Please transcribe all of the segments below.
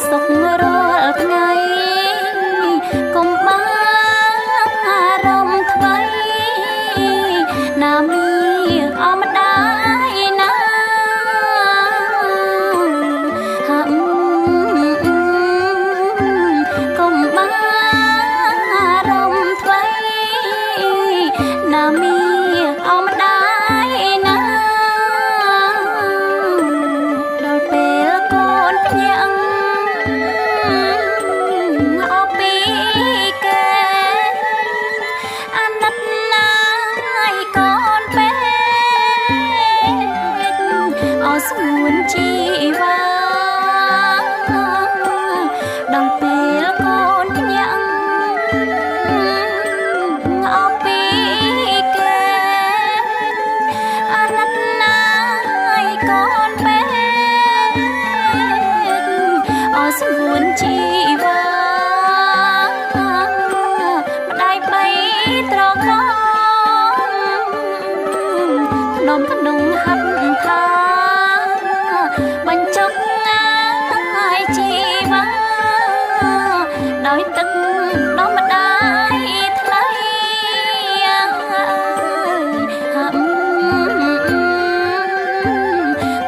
សុខរាល់ថ្ងៃកុំបានអារម្មណ៍ថ្មីណាមានអមដាយណាហាក់កុំបានអារម្មណ៍ថ្មីណាមានអមដាយណាដល់ពេលកូនភ្ញាក់អស់ពីគេអាណិតណាស់កូនពេកអស់ស្ងួនជីវ៉ាដល់ពេលកូនភ្ញាក់អស់ពីគេអាណិតណាស់កូនពេកអស់ស្ងួនជីវ៉ាម្ដាយបីត្រកក្នុងហាត់ថាបញ្ចុកងាយជីវ៉ាដោយទឹកដល់ម្ដាយថ្លៃ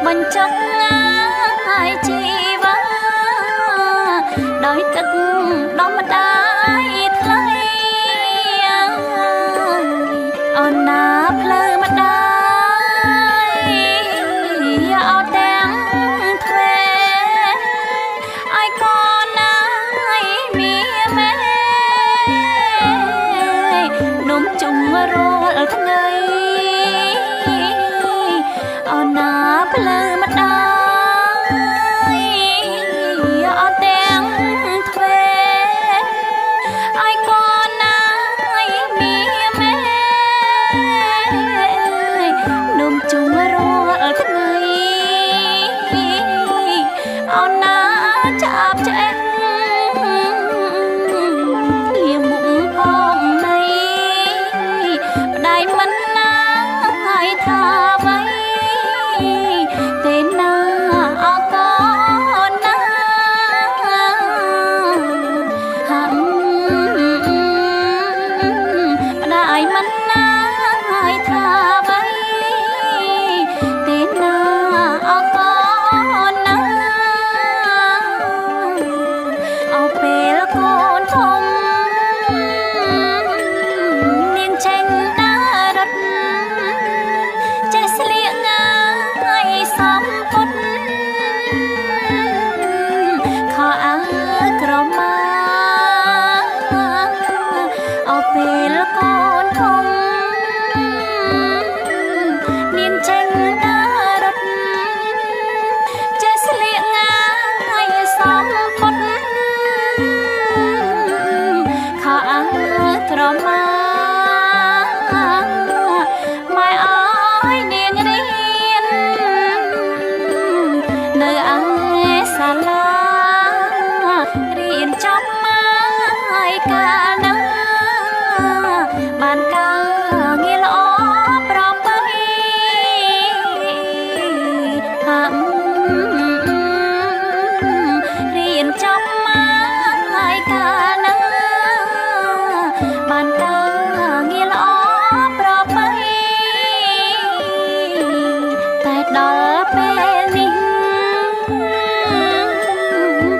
បញ្ចុកងាយជីវ៉ាដោយទឹកដល់ម្ដាយថ្លៃអូនណាផ្លូវម្ដាយអត់ទាំងទ្វេឲ្យកូនណាយមានមេនំជុំរាល់ថ្ងៃអូនណាផ្លូវម្ដាយអត់ទាំងទ្វេឲ្យកូនណាយមានមេនំជុំរាល់ថ្ងៃអូនណាចាប់ឆ្អែតលៀមមុខផងណៃម្ដាយមិនណាឲ្យថាអ្វីទេណាអរកូនណាហាក់ម្ដាយមិនណាឲ្យថាអ្វីទេណាអរកូនណាអស់ពេលកូនធំនាងចេញដើររត់ចេះស្លៀកងាយសំពត់ខោអាវក្រមាអស់ពេលកូនធំនាងចេញដើររត់ចេះស្លៀកងាយសំពត់ខោអាវក្រមាម៉ែអើយនាងរៀននៅឯសាលារៀនចប់មកកាលណាបានការងារល្អប្រពៃហាក់រៀនចប់មកកាលណាបានការងារល្អប្រពៃតែដល់ពេលនេះ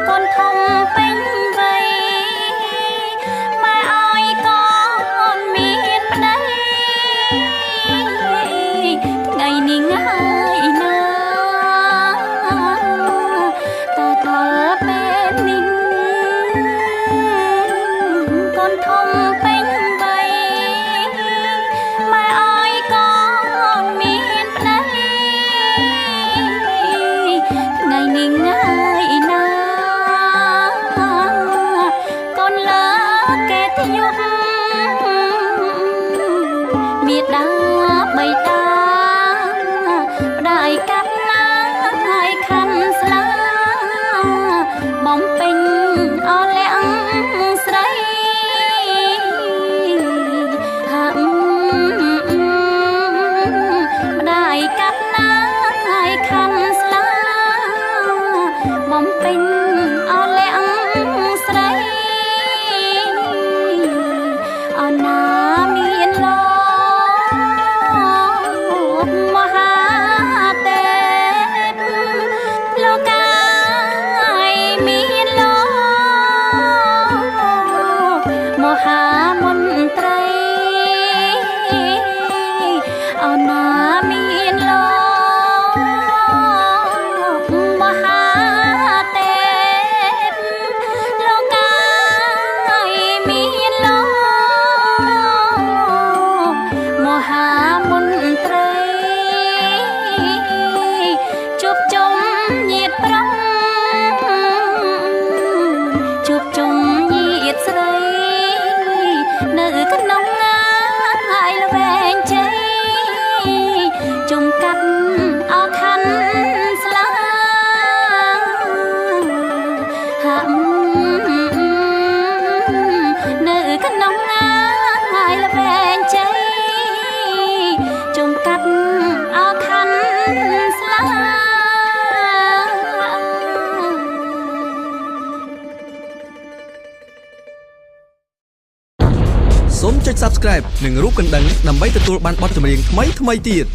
កូនធំពេញវ័យម៉ែឲ្យកូនមានប្តីថ្ងៃនេះហើយណាតែដល់ពេលនេះកូនធំពេញវ័យម៉ែឲ្យកូនមានប្តីថ្ងៃនេះហើយណាកូនលើគេធ្យប់មេដាបីតាប្ដាយកាត់ណាឲ្យខាន់ស្លាបំពេញអរលាក់ស្រីហាក់ម្ដាយកាត់ណាឲ្យខាន់ស្លាបំពេញអរ សូមចុច Subscribe និងរូបកណ្ដឹងដើម្បីទទួលបានបទចម្រៀងថ្មីៗទៀត